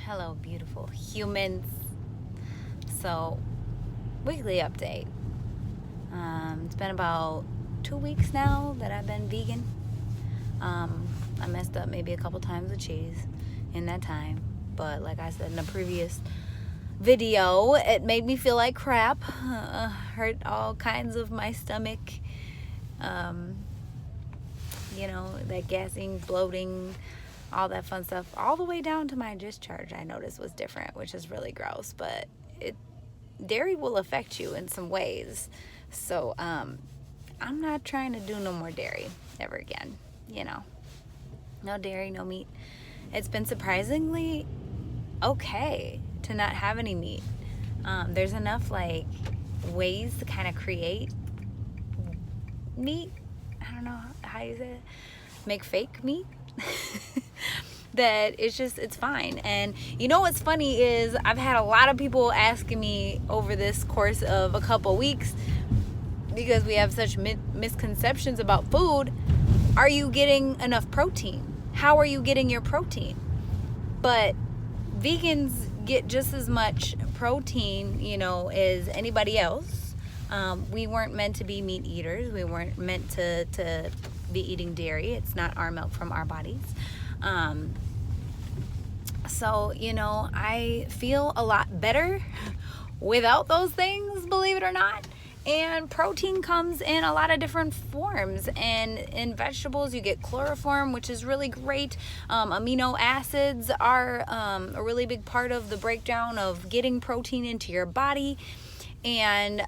Hello, beautiful humans. So, weekly update. It's been about 2 weeks now that I've been vegan. I messed up maybe a couple times with cheese in that time, but like I said in the previous video, it made me feel like crap. Hurt all kinds of my stomach. Um, that gassing, bloating, all that fun stuff, all the way down to my discharge. I noticed was different, which is really gross, but dairy will affect you in some ways. So I'm not trying to do no more dairy ever again. No dairy, no meat. It's been surprisingly okay to not have any meat. There's enough ways to kind of create meat. I don't know how you say it. Make fake meat. That it's fine. And what's funny is I've had a lot of people asking me over this course of a couple weeks, because we have such misconceptions about food, are you getting enough protein? How are you getting your protein? But vegans get just as much protein, as anybody else. We weren't meant to be meat eaters. We weren't meant to be eating dairy. It's not our milk from our bodies. So, I feel a lot better without those things, believe it or not. And protein comes in a lot of different forms. And in vegetables, you get chloroform, which is really great. Amino acids are a really big part of the breakdown of getting protein into your body. And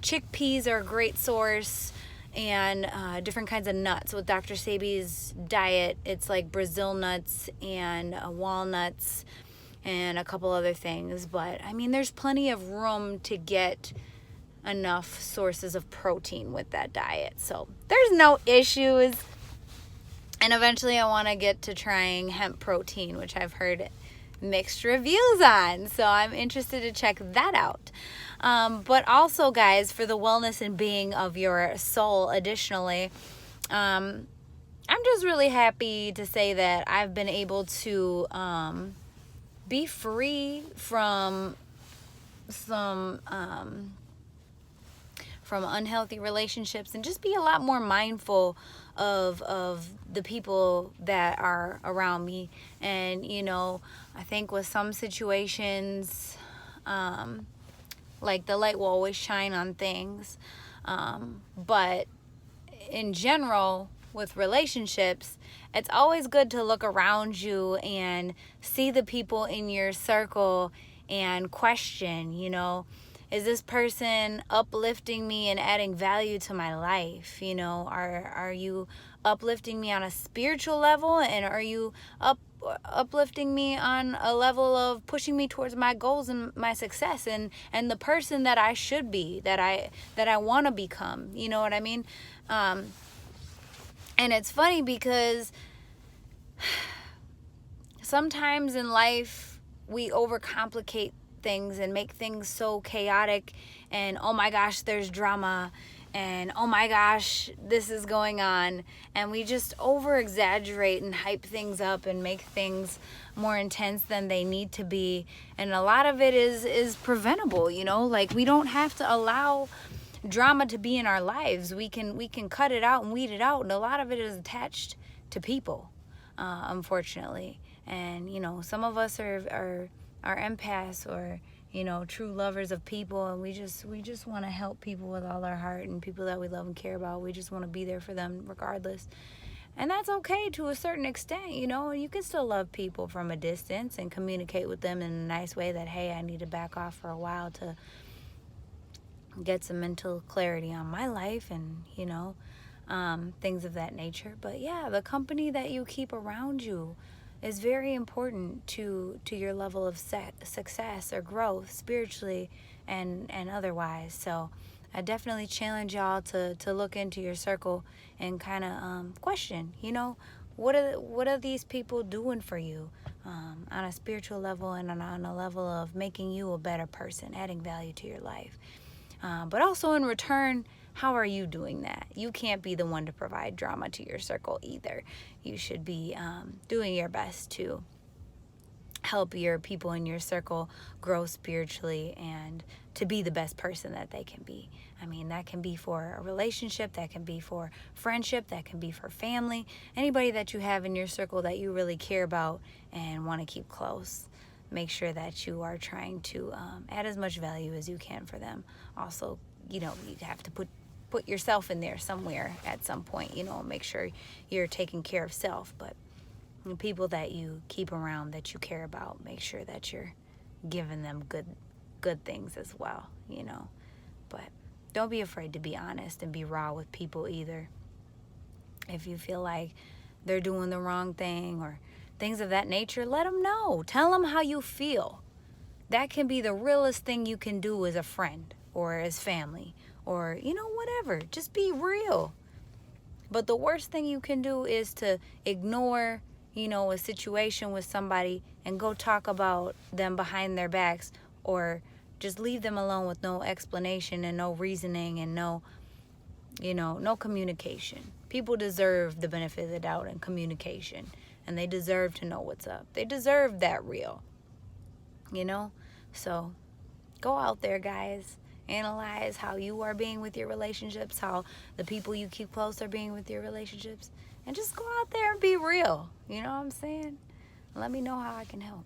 chickpeas are a great source. And different kinds of nuts. With Dr. Sebi's diet, it's like Brazil nuts and walnuts and a couple other things. But there's plenty of room to get enough sources of protein with that diet. So there's no issues. And eventually I want to get to trying hemp protein, which I've heard mixed reviews on. So I'm interested to check that out. But also, guys, for the wellness and being of your soul, additionally, I'm just really happy to say that I've been able to be free from some from unhealthy relationships, and just be a lot more mindful of the people that are around me. And I think with some situations, like the light will always shine on things, but in general with relationships, it's always good to look around you and see the people in your circle and question, is this person uplifting me and adding value to my life? Are you uplifting me on a spiritual level, and are you uplifting me on a level of pushing me towards my goals and my success and the person that I should be, that I want to become? You know what I mean? And it's funny because sometimes in life we overcomplicate things and make things so chaotic, and oh my gosh, there's drama, and oh my gosh, this is going on, and we just over exaggerate and hype things up and make things more intense than they need to be. And a lot of it is preventable. Like, we don't have to allow drama to be in our lives. We can cut it out and weed it out, and a lot of it is attached to people, unfortunately. And some of us are empaths, or true lovers of people, and we just want to help people with all our heart, and people that we love and care about, we just want to be there for them regardless. And that's okay to a certain extent. You can still love people from a distance and communicate with them in a nice way, that, hey, I need to back off for a while to get some mental clarity on my life, and things of that nature. But yeah, the company that you keep around you is very important to your level of success or growth, spiritually and otherwise. So I definitely challenge y'all to look into your circle and kind of question, what are these people doing for you, on a spiritual level and on a level of making you a better person, adding value to your life. But also in return, how are you doing that? You can't be the one to provide drama to your circle either. You should be doing your best to help your people in your circle grow spiritually and to be the best person that they can be. I mean, that can be for a relationship, that can be for friendship, that can be for family, anybody that you have in your circle that you really care about and want to keep close. Make sure that you are trying to add as much value as you can for them. Also, you have to put yourself in there somewhere at some point, make sure you're taking care of self. But the people that you keep around that you care about, make sure that you're giving them good things as well, But don't be afraid to be honest and be raw with people either. If you feel like they're doing the wrong thing or things of that nature, let them know. Tell them how you feel. That can be the realest thing you can do as a friend or as family or, whatever. Just be real. But the worst thing you can do is to ignore, a situation with somebody and go talk about them behind their backs, or just leave them alone with no explanation and no reasoning and no communication. People deserve the benefit of the doubt and communication, and they deserve to know what's up. They deserve that real, So go out there, guys. Analyze how you are being with your relationships, how the people you keep close are being with your relationships, and just go out there and be real. You know what I'm saying? Let me know how I can help.